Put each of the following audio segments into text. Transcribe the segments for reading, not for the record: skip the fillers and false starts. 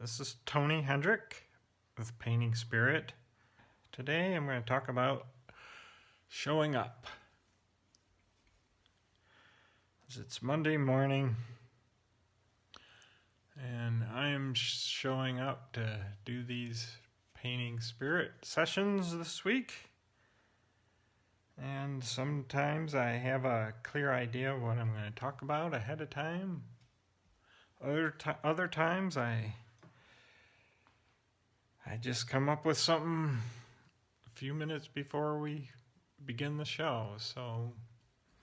This is Tony Hendrick with Painting Spirit. Today I'm going to talk about showing up. It's Monday morning and I'm showing up to do these Painting Spirit sessions this week. And sometimes I have a clear idea of what I'm going to talk about ahead of time. Other times I just come up with something a few minutes before we begin the show. So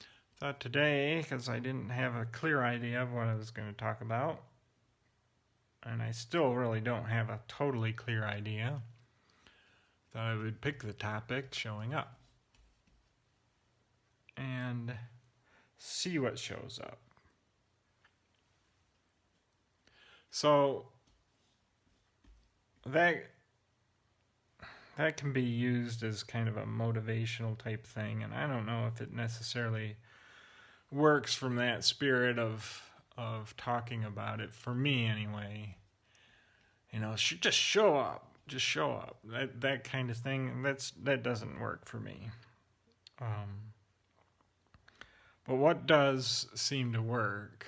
I thought today, because I didn't have a clear idea of what I was going to talk about, and I still really don't have a totally clear idea, thought I would pick the topic showing up and see what shows up. So that can be used as kind of a motivational type thing, and I don't know if it necessarily works from that spirit of talking about it, for me anyway. You know, just show up. That kind of thing, that doesn't work for me. But what does seem to work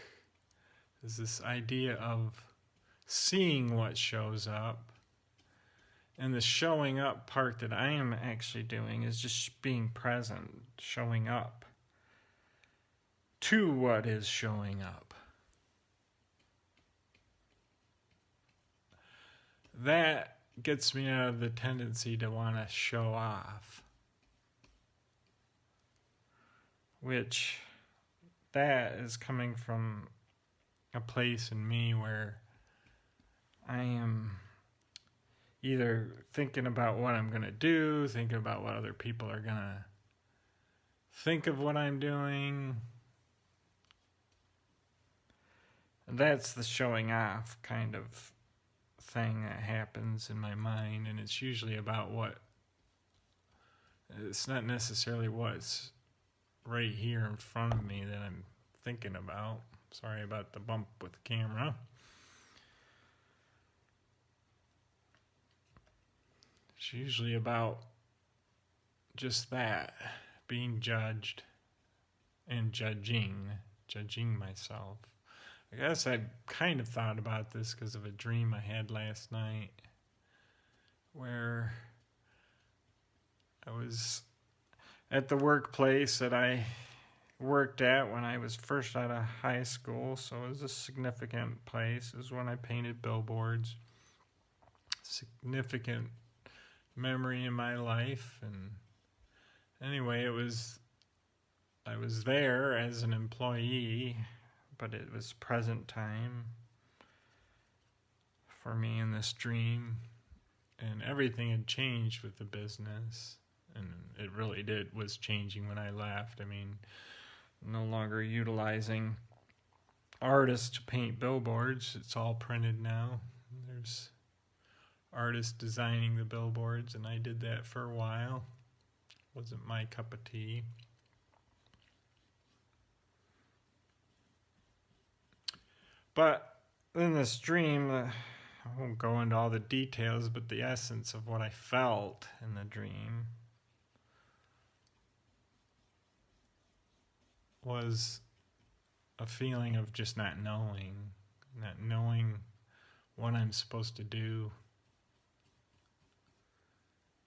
is this idea of seeing what shows up. And the showing up part that I am actually doing is just being present, showing up to what is showing up. That gets me out of the tendency to want to show off, which that is coming from a place in me where I am either thinking about what I'm going to do, thinking about what other people are going to think of what I'm doing. And that's the showing off kind of thing that happens in my mind, and it's usually about it's not necessarily what's right here in front of me that I'm thinking about. Sorry about the bump with the camera. It's usually about just that, being judged and judging myself. I guess I kind of thought about this because of a dream I had last night where I was at the workplace that I worked at when I was first out of high school, so it was a significant place. It was when I painted billboards. Significant memory in my life. And anyway, I was there as an employee, but it was present time for me in this dream, and everything had changed with the business, and it really was changing when I left. I mean, no longer utilizing artists to paint billboards. It's all printed now. There's artists designing the billboards, and I did that for a while. Wasn't my cup of tea. But in this dream, I won't go into all the details, but the essence of what I felt in the dream was a feeling of just not knowing what I'm supposed to do.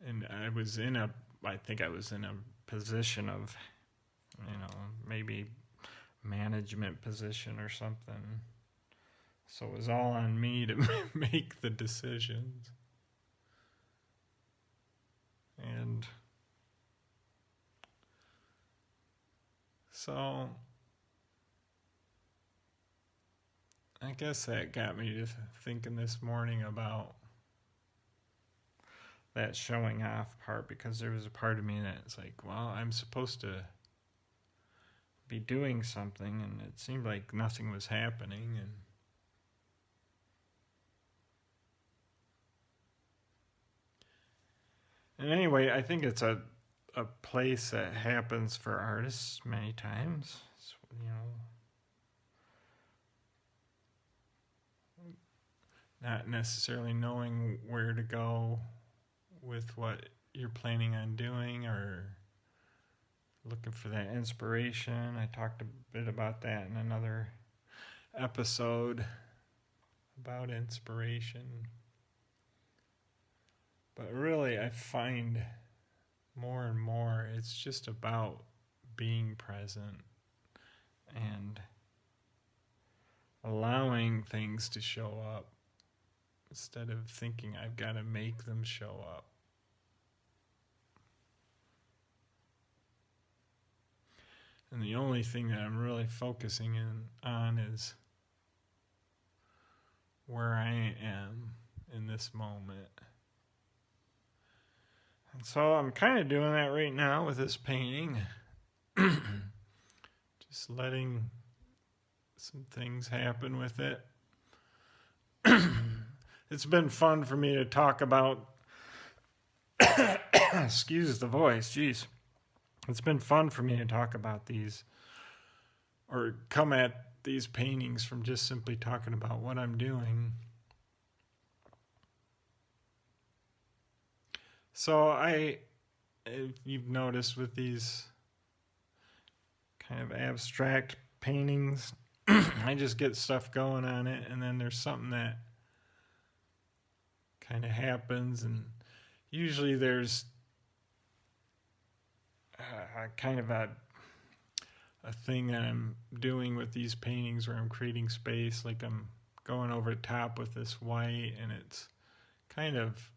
And I think I was in a position of, maybe management position or something. So it was all on me to make the decisions. And so I guess that got me to thinking this morning about that showing off part, because there was a part of me that's like, well, I'm supposed to be doing something, and it seemed like nothing was happening. And anyway, I think it's a place that happens for artists many times. not necessarily knowing where to go with what you're planning on doing, or looking for that inspiration. I talked a bit about that in another episode about inspiration. But really, I find more and more it's just about being present and allowing things to show up instead of thinking I've got to make them show up. And the only thing that I'm really focusing on is where I am in this moment. And so I'm kind of doing that right now with this painting. Just letting some things happen with it. It's been fun for me to talk about excuse the voice, jeez. It's been fun for me to talk about these, or come at these paintings from just simply talking about what I'm doing. So if you've noticed with these kind of abstract paintings, I just get stuff going on it, and then there's something that kind of happens, and usually there's kind of a thing that I'm doing with these paintings where I'm creating space, like I'm going over the top with this white, and it's kind of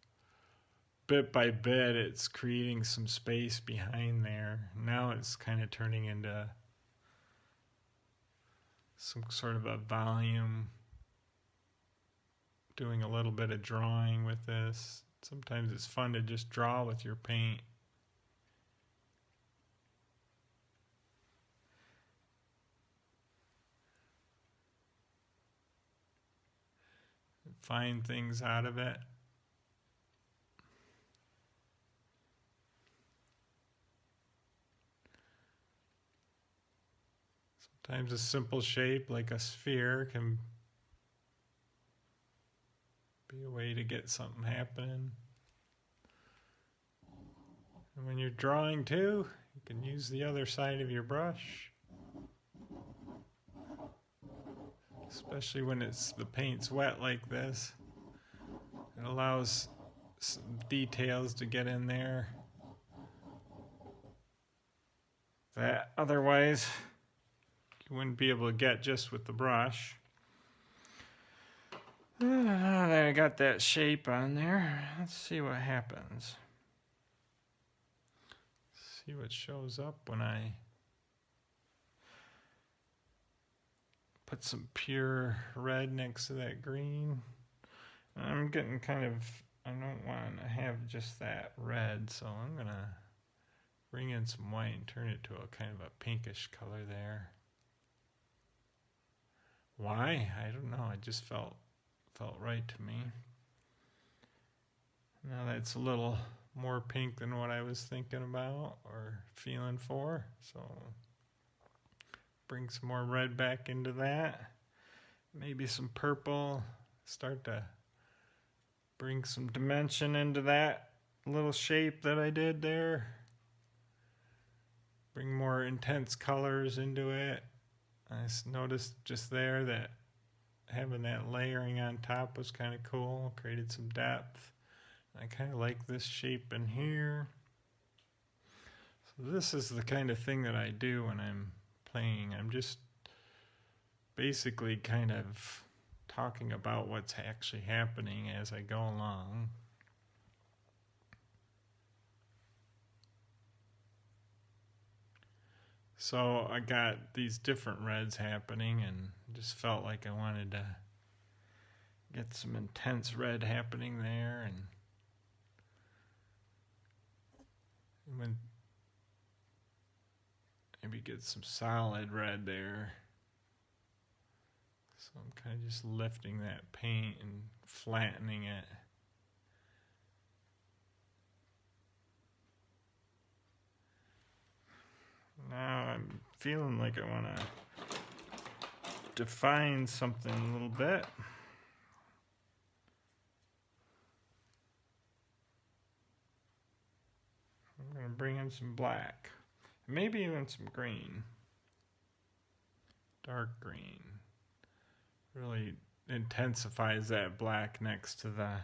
bit by bit it's creating some space behind there. Now it's kind of turning into some sort of a volume, doing a little bit of drawing with this. Sometimes it's fun to just draw with your paint. Find things out of it. Sometimes a simple shape like a sphere can be a way to get something happening. And when you're drawing too, you can use the other side of your brush. Especially when the paint's wet like this. It allows some details to get in there that otherwise you wouldn't be able to get just with the brush. Now that I got that shape on there, let's see what happens. See what shows up when I put some pure red next to that green. I'm getting kind of, I don't want to have just that red, so I'm going to bring in some white and turn it to a kind of a pinkish color there. Why? I don't know. It just felt right to me. Now that's a little more pink than what I was thinking about or feeling for, so bring some more red back into that. Maybe some purple. Start to bring some dimension into that little shape that I did there. Bring more intense colors into it. I noticed just there that having that layering on top was kind of cool. Created some depth. I kind of like this shape in here. So this is the kind of thing that I do when I'm playing. I'm just basically kind of talking about what's actually happening as I go along. So I got these different reds happening and just felt like I wanted to get some intense red happening there, and when maybe get some solid red there. So I'm kind of just lifting that paint and flattening it. Now I'm feeling like I want to define something a little bit. to bring in some black. Maybe even some green. Dark green. Really intensifies that black next to the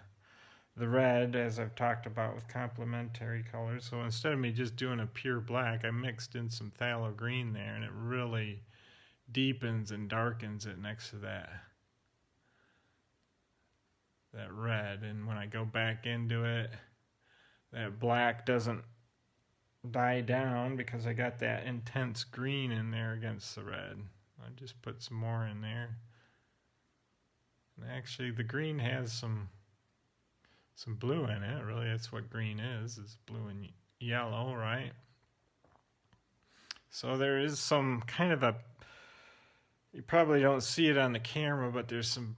red, as I've talked about with complementary colors. So instead of me just doing a pure black, I mixed in some phthalo green there, and it really deepens and darkens it next to that red. And when I go back into it, that black doesn't die down because I got that intense green in there against the red. I just put some more in there. And actually the green has some blue in it. Really, that's what green is blue and yellow, right? So there is some kind of you probably don't see it on the camera, but there's some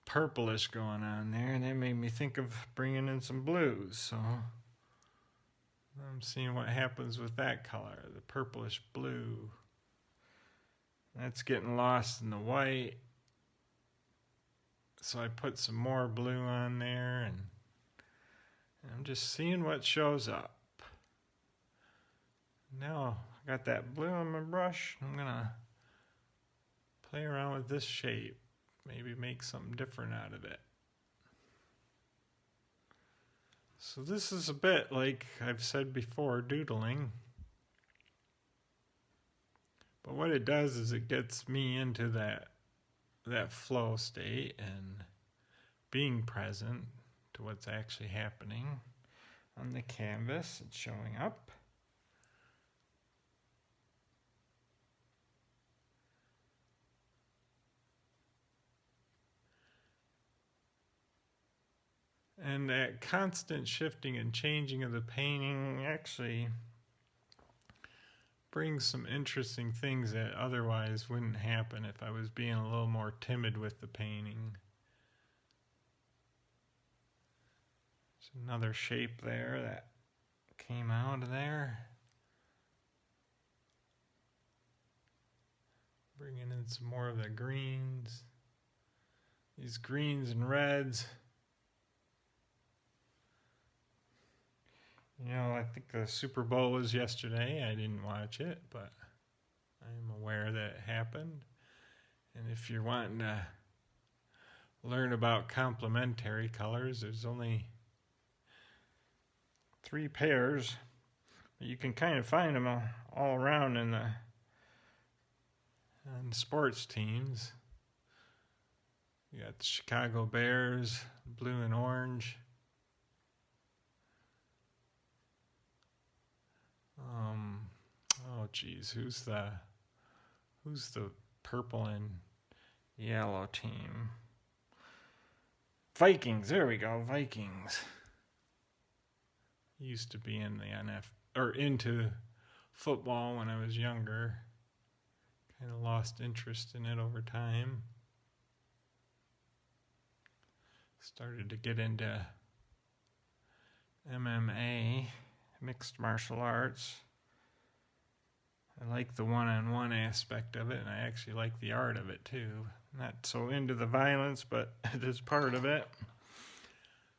purplish going on there, and that made me think of bringing in some blues. So I'm seeing what happens with that color, the purplish blue. That's getting lost in the white. So I put some more blue on there, and I'm just seeing what shows up. Now I got that blue on my brush. I'm gonna play around with this shape. Maybe make something different out of it. So this is a bit like I've said before, doodling. But what it does is it gets me into that flow state and being present to what's actually happening on the canvas. It's showing up. And that constant shifting and changing of the painting actually brings some interesting things that otherwise wouldn't happen if I was being a little more timid with the painting. There's another shape there that came out of there. Bringing in some more of the greens. These greens and reds. You know, I think the Super Bowl was yesterday. I didn't watch it, but I'm aware that it happened. And if you're wanting to learn about complementary colors, there's only 3 pairs. But you can kind of find them all around on sports teams. You got the Chicago Bears, blue and orange. Oh geez, who's the purple and yellow team? Vikings. There we go, Vikings. Used to be in the into football when I was younger. Kind of lost interest in it over time. Started to get into MMA, mixed martial arts. I like the one-on-one aspect of it, and I actually like the art of it too. Not so into the violence, but it is part of it.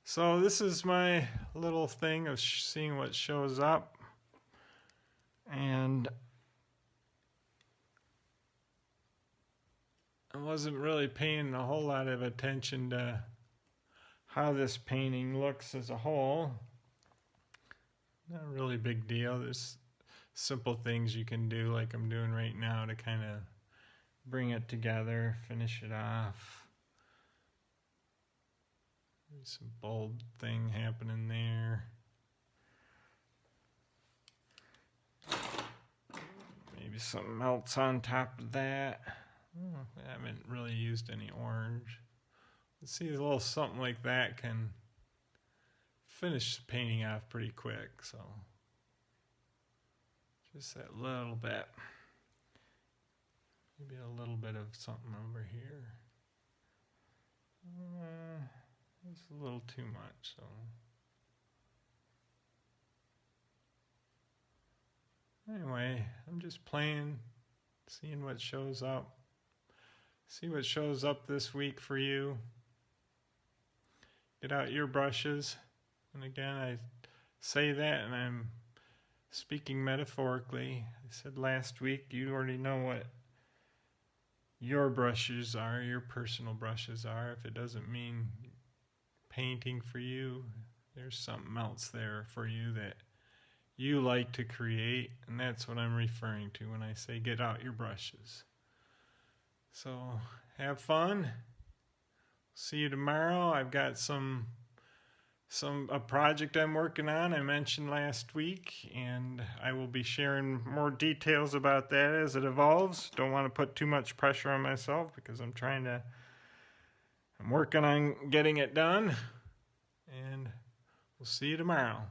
So this is my little thing of seeing what shows up. And I wasn't really paying a whole lot of attention to how this painting looks as a whole. Not a really big deal. There's simple things you can do like I'm doing right now to kind of bring it together, finish it off. There's some bold thing happening there. Maybe something else on top of that. I haven't really used any orange. Let's see, a little something like that can finish painting off pretty quick. So just that little bit. Maybe a little bit of something over here. It's a little too much, so. Anyway, I'm just playing, seeing what shows up. See what shows up this week for you. Get out your brushes. And again, I say that and I'm speaking metaphorically, I said last week, you already know what your brushes are, your personal brushes are. If it doesn't mean painting for you, there's something else there for you that you like to create, and that's what I'm referring to when I say get out your brushes. So have fun. See you tomorrow. I've got a project I'm working on I mentioned last week, and I will be sharing more details about that as it evolves. Don't want to put too much pressure on myself because I'm working on getting it done, and we'll see you tomorrow.